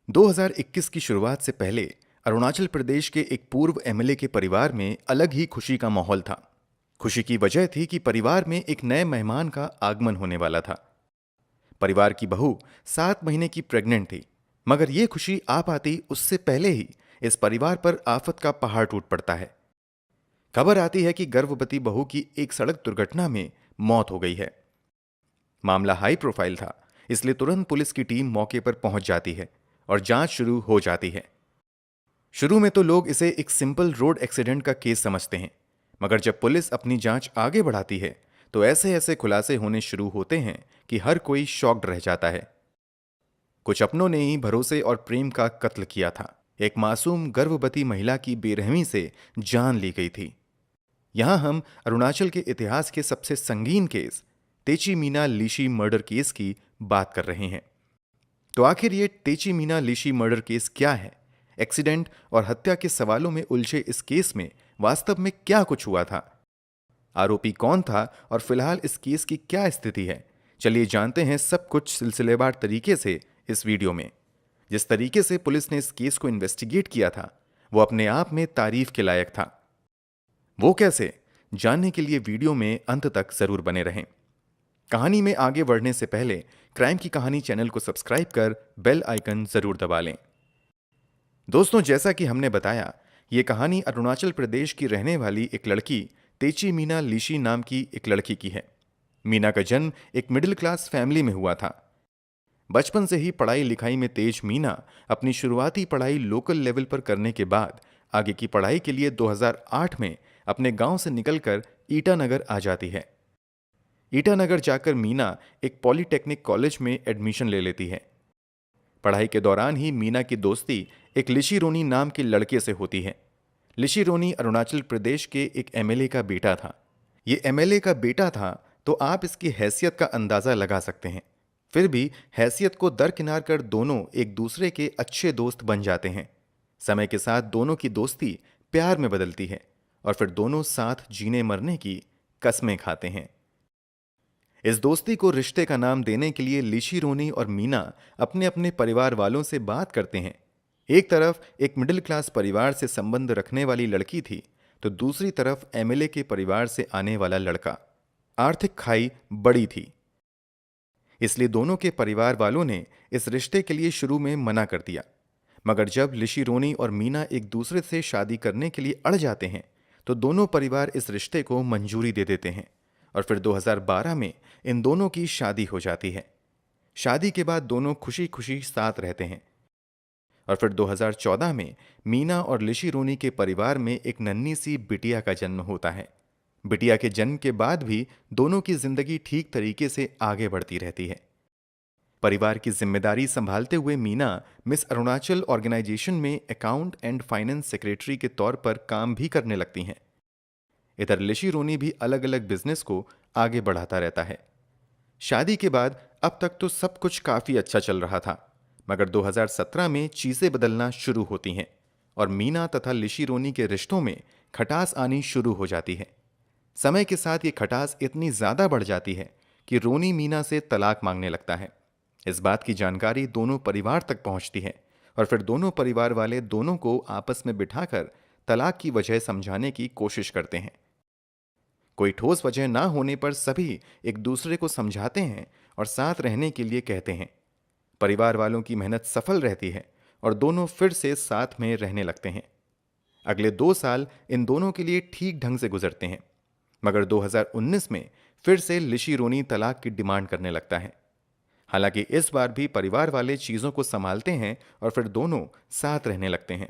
2021 की शुरुआत से पहले अरुणाचल प्रदेश के एक पूर्व एमएलए के परिवार में अलग ही खुशी का माहौल था। खुशी की वजह थी कि परिवार में एक नए मेहमान का आगमन होने वाला था। परिवार की बहू 7 महीने की प्रेग्नेंट थी, मगर यह खुशी आ पाती उससे पहले ही इस परिवार पर आफत का पहाड़ टूट पड़ता है। खबर आती है कि गर्भवती बहू की एक सड़क दुर्घटना में मौत हो गई है। मामला हाई प्रोफाइल था, इसलिए तुरंत पुलिस की टीम मौके पर पहुंच जाती है और जांच शुरू हो जाती है। शुरू में तो लोग इसे एक सिंपल रोड एक्सीडेंट का केस समझते हैं, मगर जब पुलिस अपनी जांच आगे बढ़ाती है तो ऐसे ऐसे खुलासे होने शुरू होते हैं कि हर कोई शॉक्ड रह जाता है। कुछ अपनों ने ही भरोसे और प्रेम का कत्ल किया था। एक मासूम गर्भवती महिला की बेरहमी से जान ली गई थी। यहां हम अरुणाचल के इतिहास के सबसे संगीन केस तेची मीना लीशी मर्डर केस की बात कर रहे हैं। तो आखिर ये तेची मीना लीशी मर्डर केस क्या है? एक्सीडेंट और हत्या के सवालों में उलझे इस केस में वास्तव में क्या कुछ हुआ था? आरोपी कौन था और फिलहाल इस केस की क्या स्थिति है? चलिए जानते हैं सब कुछ सिलसिलेवार तरीके से इस वीडियो में। जिस तरीके से पुलिस ने इस केस को इन्वेस्टिगेट किया था वो अपने आप में तारीफ के लायक था। वो कैसे, जानने के लिए वीडियो में अंत तक जरूर बने रहें। कहानी में आगे बढ़ने से पहले क्राइम की कहानी चैनल को सब्सक्राइब कर बेल आइकन जरूर दबा लें। दोस्तों, जैसा कि हमने बताया, ये कहानी अरुणाचल प्रदेश की रहने वाली एक लड़की तेची मीना लीशी नाम की एक लड़की की है। मीना का जन्म एक मिडिल क्लास फैमिली में हुआ था। बचपन से ही पढ़ाई लिखाई में तेज मीना अपनी शुरुआती पढ़ाई लोकल लेवल पर करने के बाद आगे की पढ़ाई के लिए 2008 में अपने गांव से निकलकर ईटानगर आ जाती है। ईटानगर जाकर मीना एक पॉलिटेक्निक कॉलेज में एडमिशन ले लेती है। पढ़ाई के दौरान ही मीना की दोस्ती एक लिशी रोनी नाम के लड़के से होती है। लिशी रोनी अरुणाचल प्रदेश के एक एमएलए का बेटा था। ये एमएलए का बेटा था तो आप इसकी हैसियत का अंदाजा लगा सकते हैं। फिर भी हैसियत को दरकिनार कर दोनों एक दूसरे के अच्छे दोस्त बन जाते हैं। समय के साथ दोनों की दोस्ती प्यार में बदलती है और फिर दोनों साथ जीने मरने की कस्में खाते हैं। इस दोस्ती को रिश्ते का नाम देने के लिए लिशी रोनी और मीना अपने अपने परिवार वालों से बात करते हैं। एक तरफ एक मिडिल क्लास परिवार से संबंध रखने वाली लड़की थी तो दूसरी तरफ एमएलए के परिवार से आने वाला लड़का। आर्थिक खाई बड़ी थी, इसलिए दोनों के परिवार वालों ने इस रिश्ते के लिए शुरू में मना कर दिया। मगर जब लिशी रोनी और मीना एक दूसरे से शादी करने के लिए अड़ जाते हैं तो दोनों परिवार इस रिश्ते को मंजूरी दे देते हैं और फिर 2012 में इन दोनों की शादी हो जाती है। शादी के बाद दोनों खुशी खुशी साथ रहते हैं और फिर 2014 में मीना और लिशी रोनी के परिवार में एक नन्ही सी बिटिया का जन्म होता है। बिटिया के जन्म के बाद भी दोनों की जिंदगी ठीक तरीके से आगे बढ़ती रहती है। परिवार की जिम्मेदारी संभालते हुए मीना मिस अरुणाचल ऑर्गेनाइजेशन में अकाउंट एंड फाइनेंस सेक्रेटरी के तौर पर काम भी करने लगती हैं। इधर लिशी रोनी भी अलग अलग बिजनेस को आगे बढ़ाता रहता है। शादी के बाद अब तक तो सब कुछ काफी अच्छा चल रहा था, मगर 2017 में चीजें बदलना शुरू होती हैं और मीना तथा लिशी रोनी के रिश्तों में खटास आनी शुरू हो जाती है। समय के साथ ये खटास इतनी ज्यादा बढ़ जाती है कि रोनी मीना से तलाक मांगने लगता है। इस बात की जानकारी दोनों परिवार तक पहुंचती है और फिर दोनों परिवार वाले दोनों को आपस में बिठाकर तलाक की वजह समझाने की कोशिश करते हैं। कोई ठोस वजह ना होने पर सभी एक दूसरे को समझाते हैं और साथ रहने के लिए कहते हैं। परिवार वालों की मेहनत सफल रहती है और दोनों फिर से साथ में रहने लगते हैं। अगले 2 साल इन दोनों के लिए ठीक ढंग से गुजरते हैं, मगर 2019 में फिर से लिशी रोनी तलाक की डिमांड करने लगता है। हालांकि इस बार भी परिवार वाले चीजों को संभालते हैं और फिर दोनों साथ रहने लगते हैं।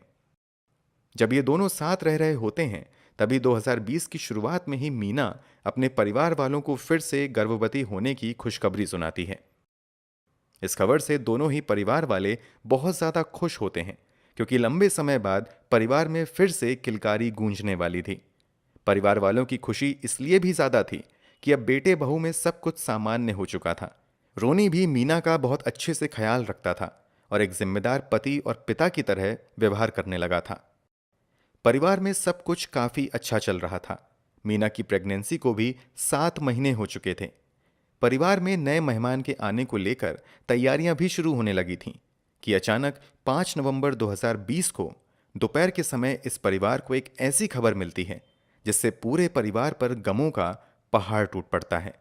जब ये दोनों साथ रह रहे होते हैं तभी 2020 की शुरुआत में ही मीना अपने परिवार वालों को फिर से गर्भवती होने की खुशखबरी सुनाती है। इस खबर से दोनों ही परिवार वाले बहुत ज्यादा खुश होते हैं क्योंकि लंबे समय बाद परिवार में फिर से किलकारी गूंजने वाली थी। परिवार वालों की खुशी इसलिए भी ज्यादा थी कि अब बेटे बहू में सब कुछ सामान्य हो चुका था। रोनी भी मीना का बहुत अच्छे से ख्याल रखता था और एक जिम्मेदार पति और पिता की तरह व्यवहार करने लगा था। परिवार में सब कुछ काफी अच्छा चल रहा था। मीना की प्रेगनेंसी को भी 7 महीने हो चुके थे। परिवार में नए मेहमान के आने को लेकर तैयारियां भी शुरू होने लगी थीं। कि अचानक 5 नवंबर 2020 को दोपहर के समय इस परिवार को एक ऐसी खबर मिलती है जिससे पूरे परिवार पर गमों का पहाड़ टूट पड़ता है।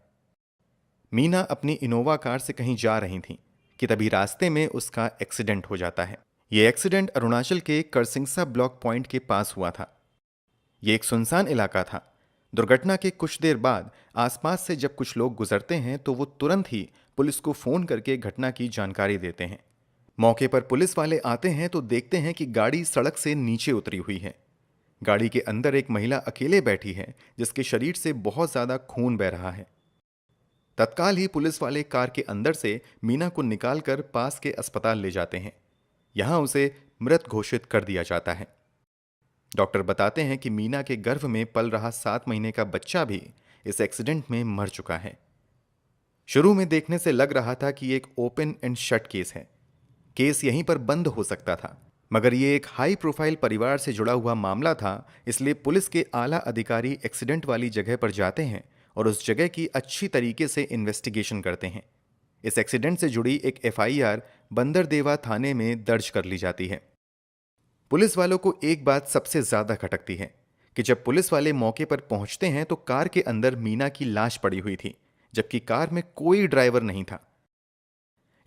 मीना अपनी इनोवा कार से कहीं जा रही थी कि तभी रास्ते में उसका एक्सीडेंट हो जाता है। यह एक्सीडेंट अरुणाचल के करसिंगसा ब्लॉक पॉइंट के पास हुआ था। यह एक सुनसान इलाका था। दुर्घटना के कुछ देर बाद आसपास से जब कुछ लोग गुजरते हैं तो वो तुरंत ही पुलिस को फोन करके घटना की जानकारी देते हैं। मौके पर पुलिस वाले आते हैं तो देखते हैं कि गाड़ी सड़क से नीचे उतरी हुई है। गाड़ी के अंदर एक महिला अकेले बैठी है जिसके शरीर से बहुत ज्यादा खून बह रहा है। तत्काल ही पुलिस वाले कार के अंदर से मीना को निकालकर पास के अस्पताल ले जाते हैं। यहां उसे मृत घोषित कर दिया जाता है। डॉक्टर बताते हैं कि मीना के गर्भ में पल रहा 7 महीने का बच्चा भी इस एक्सीडेंट में मर चुका है। शुरू में देखने से लग रहा था कि ये एक ओपन एंड शट केस है। केस यहीं पर बंद हो सकता था, मगर ये एक हाई प्रोफाइल परिवार से जुड़ा हुआ मामला था, इसलिए पुलिस के आला अधिकारी एक्सीडेंट वाली जगह पर जाते हैं और उस जगह की अच्छी तरीके से इन्वेस्टिगेशन करते हैं। इस एक्सीडेंट से जुड़ी एक एफआईआर बंदरदेवा थाने में दर्ज कर ली जाती है। पुलिस वालों को एक बात सबसे ज्यादा खटकती है कि जब पुलिस वाले मौके पर पहुंचते हैं तो कार के अंदर मीना की लाश पड़ी हुई थी, जबकि कार में कोई ड्राइवर नहीं था।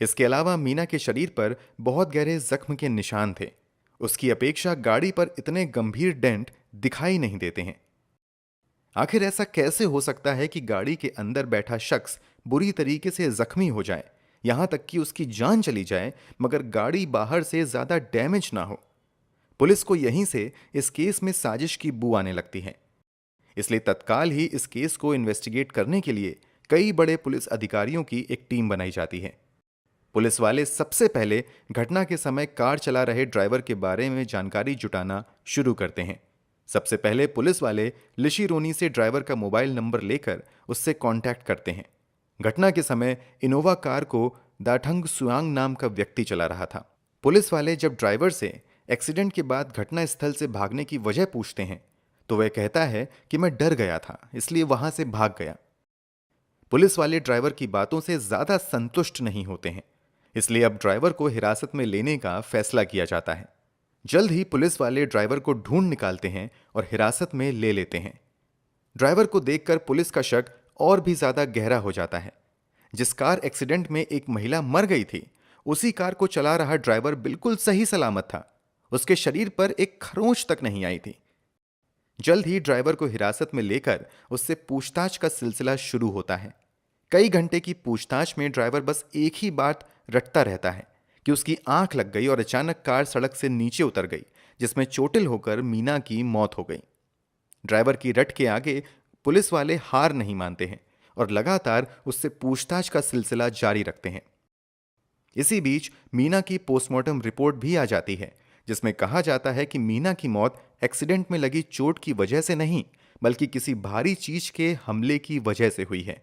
इसके अलावा मीना के शरीर पर बहुत गहरे जख्म के निशान थे। उसकी अपेक्षा गाड़ी पर इतने गंभीर डेंट दिखाई नहीं देते हैं। आखिर ऐसा कैसे हो सकता है कि गाड़ी के अंदर बैठा शख्स बुरी तरीके से जख्मी हो जाए, यहां तक कि उसकी जान चली जाए, मगर गाड़ी बाहर से ज्यादा डैमेज ना हो? पुलिस को यहीं से इस केस में साजिश की बू आने लगती है। इसलिए तत्काल ही इस केस को इन्वेस्टिगेट करने के लिए कई बड़े पुलिस अधिकारियों की एक टीम बनाई जाती है। पुलिस वाले सबसे पहले घटना के समय कार चला रहे ड्राइवर के बारे में जानकारी जुटाना शुरू करते हैं। सबसे पहले पुलिस वाले लिशी रोनी से ड्राइवर का मोबाइल नंबर लेकर उससे कांटेक्ट करते हैं। घटना के समय इनोवा कार को दाठंग सुआंग नाम का व्यक्ति चला रहा था। पुलिस वाले जब ड्राइवर से एक्सीडेंट के बाद घटना स्थल से भागने की वजह पूछते हैं तो वह कहता है कि मैं डर गया था, इसलिए वहां से भाग गया। पुलिस वाले ड्राइवर की बातों से ज्यादा संतुष्ट नहीं होते हैं, इसलिए अब ड्राइवर को हिरासत में लेने का फैसला किया जाता है। जल्द ही पुलिस वाले ड्राइवर को ढूंढ निकालते हैं और हिरासत में ले लेते हैं। ड्राइवर को देखकर पुलिस का शक और भी ज्यादा गहरा हो जाता है। जिस कार एक्सीडेंट में एक महिला मर गई थी, उसी कार को चला रहा ड्राइवर बिल्कुल सही सलामत था। उसके शरीर पर एक खरोंच तक नहीं आई थी। जल्द ही ड्राइवर को हिरासत में लेकर उससे पूछताछ का सिलसिला शुरू होता है। कई घंटे की पूछताछ में ड्राइवर बस एक ही बात रटता रहता है कि उसकी आंख लग गई और अचानक कार सड़क से नीचे उतर गई, जिसमें चोटिल होकर मीना की मौत हो गई। ड्राइवर की रट के आगे पुलिस वाले हार नहीं मानते हैं और लगातार उससे पूछताछ का सिलसिला जारी रखते हैं। इसी बीच मीना की पोस्टमार्टम रिपोर्ट भी आ जाती है, जिसमें कहा जाता है कि मीना की मौत एक्सीडेंट में लगी चोट की वजह से नहीं, बल्कि किसी भारी चीज के हमले की वजह से हुई है।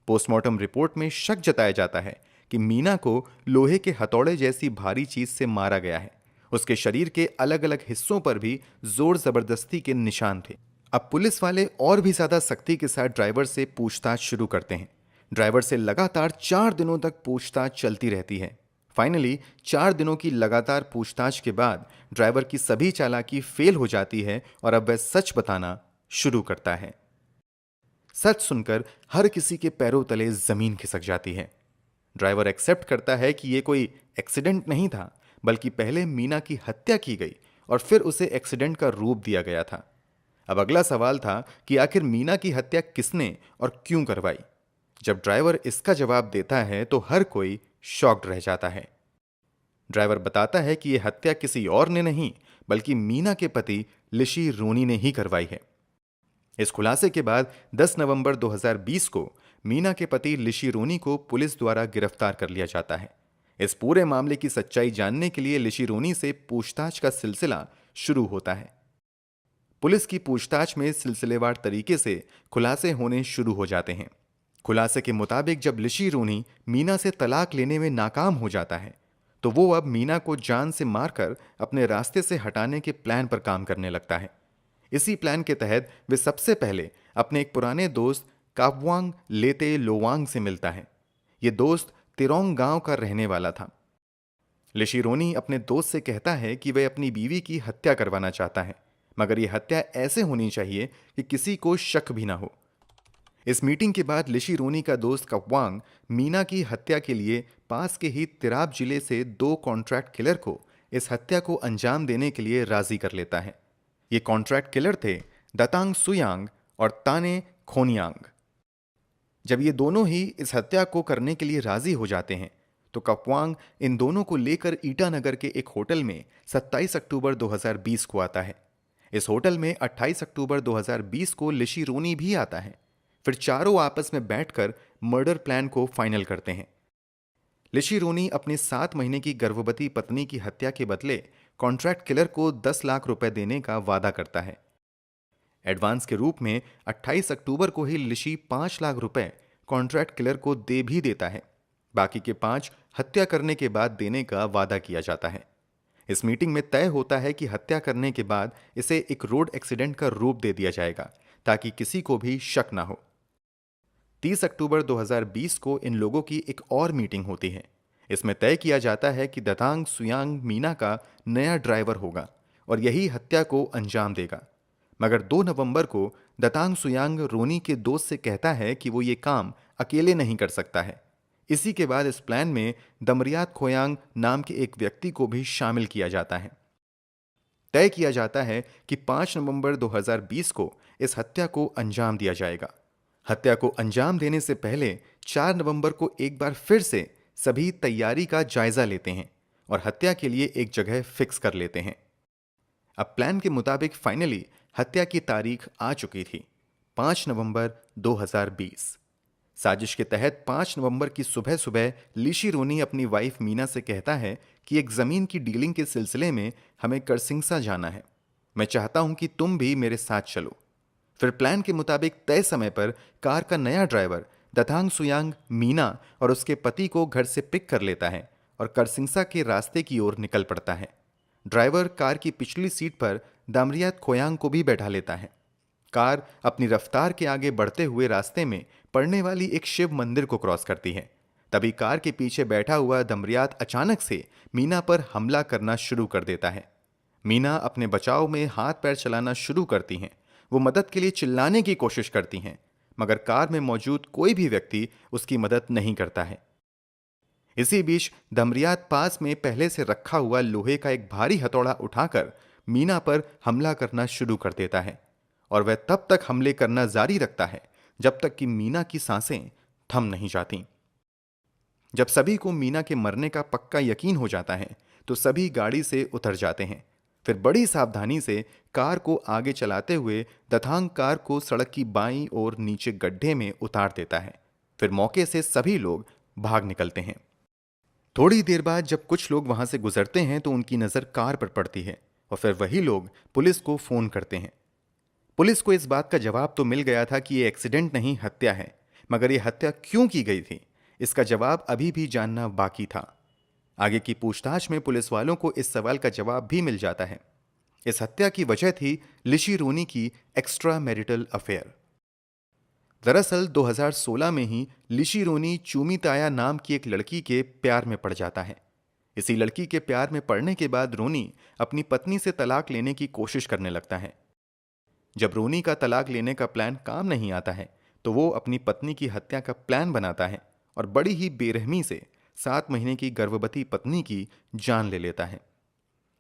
पोस्टमार्टम रिपोर्ट में शक जताया जाता है कि मीना को लोहे के हथौड़े जैसी भारी चीज से मारा गया है। उसके शरीर के अलग अलग हिस्सों पर भी जोर जबरदस्ती के निशान थे। अब पुलिस वाले और भी ज्यादा सख्ती के साथ ड्राइवर से पूछताछ शुरू करते हैं। ड्राइवर से लगातार 4 दिनों तक पूछताछ चलती रहती है। फाइनली 4 दिनों की लगातार पूछताछ के बाद ड्राइवर की सभी चालाकी फेल हो जाती है और अब वह सच बताना शुरू करता है। सच सुनकर हर किसी के पैरों तले जमीन खिसक जाती है। ड्राइवर एक्सेप्ट करता है कि यह कोई एक्सीडेंट नहीं था, बल्कि पहले मीना की हत्या की गई और फिर उसे एक्सीडेंट का रूप दिया गया था। अब अगला सवाल था कि आखिर मीना की हत्या किसने और क्यों करवाई। जब ड्राइवर इसका जवाब देता है तो हर कोई शॉक्ड रह जाता है। ड्राइवर बताता है कि यह हत्या किसी और ने नहीं, बल्कि मीना के पति लिशी रोनी ने ही करवाई है। इस खुलासे के बाद 10 नवंबर 2020 को मीना के पति लिशी रोनी को पुलिस द्वारा गिरफ्तार कर लिया जाता है। इस पूरे मामले की सच्चाई जानने के लिए लिशी रोनी से पूछताछ का सिलसिला शुरू होता है। पुलिस की पूछताछ में सिलसिलेवार तरीके से खुलासे होने शुरू हो जाते हैं। खुलासे के मुताबिक जब लिशी रोनी मीना से तलाक लेने में नाकाम हो जाता है, तो वो अब मीना को जान से मारकर अपने रास्ते से हटाने के प्लान पर काम करने लगता है। इसी प्लान के तहत वे सबसे पहले अपने एक पुराने दोस्त कापवांग लेते लोवांग से मिलता है। ये दोस्त तिरोंग गांव का रहने वाला था। लिशिरोनी अपने दोस्त से कहता है कि वह अपनी बीवी की हत्या करवाना चाहता है, मगर यह हत्या ऐसे होनी चाहिए कि किसी को शक भी ना हो। इस मीटिंग के बाद लिशिरोनी का दोस्त कपवांग मीना की हत्या के लिए पास के ही तिराप जिले से 2 कॉन्ट्रैक्ट किलर को इस हत्या को अंजाम देने के लिए राजी कर लेता है। ये कॉन्ट्रैक्ट किलर थे दतांग सुयांग और ताने खोनियांग। जब ये दोनों ही इस हत्या को करने के लिए राजी हो जाते हैं तो कपवांग इन दोनों को लेकर ईटानगर के एक होटल में 27 अक्टूबर 2020 को आता है। इस होटल में 28 अक्टूबर 2020 को लिशिरोनी भी आता है। फिर चारों आपस में बैठकर मर्डर प्लान को फाइनल करते हैं। लिशिरोनी अपनी 7 महीने की गर्भवती पत्नी की हत्या के बदले कॉन्ट्रैक्ट किलर को 10 लाख रुपए देने का वादा करता है। एडवांस के रूप में 28 अक्टूबर को ही लिशी 5 लाख रुपए कॉन्ट्रैक्ट किलर को दे भी देता है। बाकी के 5 हत्या करने के बाद देने का वादा किया जाता है। इस मीटिंग में तय होता है कि हत्या करने के बाद इसे एक रोड एक्सीडेंट का रूप दे दिया जाएगा ताकि किसी को भी शक ना हो। 30 अक्टूबर 2020 को इन लोगों की एक और मीटिंग होती है। इसमें तय किया जाता है कि दतांग सुयांग मीना का नया ड्राइवर होगा और यही हत्या को अंजाम देगा। मगर 2 नवंबर को दतांग सुयांग रोनी के दोस्त से कहता है कि वो ये काम अकेले नहीं कर सकता है। इसी के बाद इस प्लान में दमरियात खोयांग नाम के एक व्यक्ति को भी शामिल किया जाता है। तय किया जाता है कि 5 नवंबर 2020 को इस हत्या को अंजाम दिया जाएगा। हत्या को अंजाम देने से पहले 4 नवंबर को एक बार फिर से सभी तैयारी का जायजा लेते हैं और हत्या के लिए एक जगह फिक्स कर लेते हैं। अब प्लान के मुताबिक फाइनली हत्या की तारीख आ चुकी थी, 5 नवंबर 2020। साजिश के तहत 5 नवंबर की सुबह सुबह लिशिरोनी अपनी वाइफ मीना से कहता है कि एक जमीन की डीलिंग के सिलसिले में हमें करसिंगसा जाना है। मैं चाहता हूं कि तुम भी मेरे साथ चलो। फिर प्लान के मुताबिक तय समय पर कार का नया ड्राइवर दतांग सुयांग मीना और उसके पति को घर से पिक कर लेता है और करसिंगसा के रास्ते की ओर निकल पड़ता है। ड्राइवर कार की पिछली सीट पर दामरियात खोयांग को भी बैठा लेता है। कार अपनी रफ्तार के आगे बढ़ते हुए रास्ते में पड़ने वाली एक शिव मंदिर को क्रॉस करती है। तभी कार के पीछे बैठा हुआ दमरियात अचानक से मीना पर हमला करना शुरू कर देता है। मीना अपने बचाव में हाथ पैर चलाना शुरू करती हैं। वो मदद के लिए चिल्लाने की कोशिश करती हैं, मगर कार में मौजूद कोई भी व्यक्ति उसकी मदद नहीं करता है। इसी बीच दमरियात पास में पहले से रखा हुआ लोहे का एक भारी हथौड़ा उठाकर मीना पर हमला करना शुरू कर देता है और वह तब तक हमले करना जारी रखता है जब तक कि मीना की सांसें थम नहीं जाती। जब सभी को मीना के मरने का पक्का यकीन हो जाता है तो सभी गाड़ी से उतर जाते हैं। फिर बड़ी सावधानी से कार को आगे चलाते हुए दतांग कार को सड़क की बाईं ओर नीचे गड्ढे में उतार देता है। फिर मौके से सभी लोग भाग निकलते हैं। थोड़ी देर बाद जब कुछ लोग वहां से गुजरते हैं तो उनकी नजर कार पर पड़ती है और फिर वही लोग पुलिस को फोन करते हैं। पुलिस को इस बात का जवाब तो मिल गया था कि ये एक्सीडेंट नहीं हत्या है, मगर ये हत्या क्यों की गई थी इसका जवाब अभी भी जानना बाकी था। आगे की पूछताछ में पुलिस वालों को इस सवाल का जवाब भी मिल जाता है। इस हत्या की वजह थी लिशिरोनी की एक्स्ट्रा मैरिटल अफेयर। दरअसल 2016 में ही लिशिरोनी चूमिताया नाम की एक लड़की के प्यार में पड़ जाता है। इसी लड़की के प्यार में पड़ने के बाद रोनी अपनी पत्नी से तलाक लेने की कोशिश करने लगता है। जब रोनी का तलाक लेने का प्लान काम नहीं आता है तो वो अपनी पत्नी की हत्या का प्लान बनाता है और बड़ी ही बेरहमी से 7 महीने की गर्भवती पत्नी की जान ले लेता है।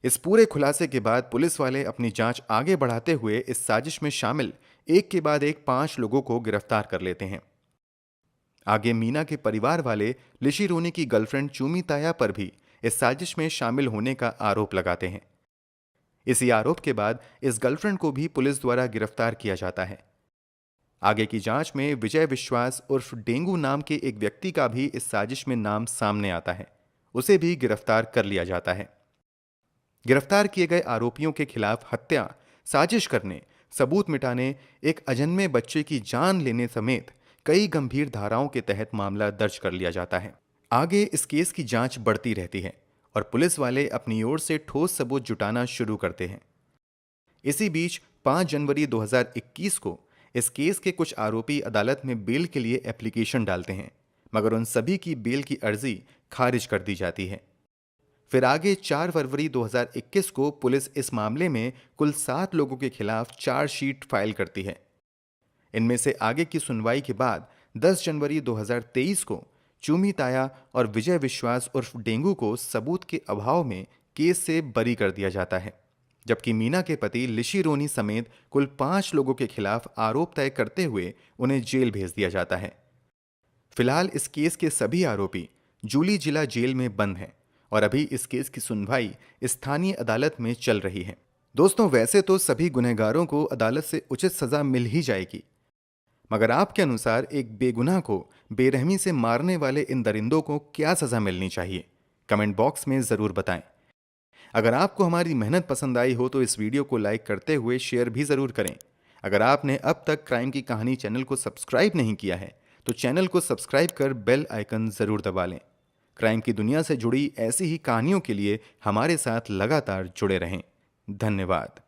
इस पूरे खुलासे के बाद पुलिस वाले अपनी जांच आगे बढ़ाते हुए इस साजिश में शामिल एक के बाद एक 5 लोगों को गिरफ्तार कर लेते हैं। आगे मीना के परिवार वाले लिशिरोनी की गर्लफ्रेंड चूमिताया पर भी इस साजिश में शामिल होने का आरोप लगाते हैं। इसी आरोप के बाद इस गर्लफ्रेंड को भी पुलिस द्वारा गिरफ्तार किया जाता है। आगे की जांच में विजय विश्वास उर्फ डेंगू नाम के एक व्यक्ति का भी इस साजिश में नाम सामने आता है। उसे भी गिरफ्तार कर लिया जाता है। गिरफ्तार किए गए आरोपियों के खिलाफ हत्या, साजिश करने, सबूत मिटाने, एक अजन्मे बच्चे की जान लेने समेत कई गंभीर धाराओं के तहत मामला दर्ज कर लिया जाता है। आगे इस केस की जांच बढ़ती रहती है और पुलिस वाले अपनी ओर से ठोस सबूत जुटाना शुरू करते हैं। इसी बीच 5 जनवरी 2021 को इस केस के कुछ आरोपी अदालत में बेल के लिए एप्लीकेशन डालते हैं, मगर उन सभी की बेल की अर्जी खारिज कर दी जाती है। फिर आगे 4 फरवरी 2021 को पुलिस इस मामले में कुल 7 लोगों के खिलाफ चार्जशीट फाइल करती है। इनमें से आगे की सुनवाई के बाद 10 जनवरी 2023 को चूमी ताया और विजय विश्वास उर्फ डेंगू को सबूत के अभाव में केस से बरी कर दिया जाता है, जबकि मीना के पति लिशी रोनी समेत कुल 5 लोगों के खिलाफ आरोप तय करते हुए उन्हें जेल भेज दिया जाता है। फिलहाल इस केस के सभी आरोपी जूली जिला जेल में बंद हैं और अभी इस केस की सुनवाई स्थानीय अदालत में चल रही है। दोस्तों, वैसे तो सभी गुनहगारों को अदालत से उचित सजा मिल ही जाएगी, मगर आपके अनुसार एक बेगुनाह को बेरहमी से मारने वाले इन दरिंदों को क्या सजा मिलनी चाहिए? कमेंट बॉक्स में जरूर बताएं। अगर आपको हमारी मेहनत पसंद आई हो तो इस वीडियो को लाइक करते हुए शेयर भी जरूर करें। अगर आपने अब तक क्राइम की कहानी चैनल को सब्सक्राइब नहीं किया है तो चैनल को सब्सक्राइब कर बेल आइकन जरूर दबा लें। क्राइम की दुनिया से जुड़ी ऐसी ही कहानियों के लिए हमारे साथ लगातार जुड़े रहें। धन्यवाद।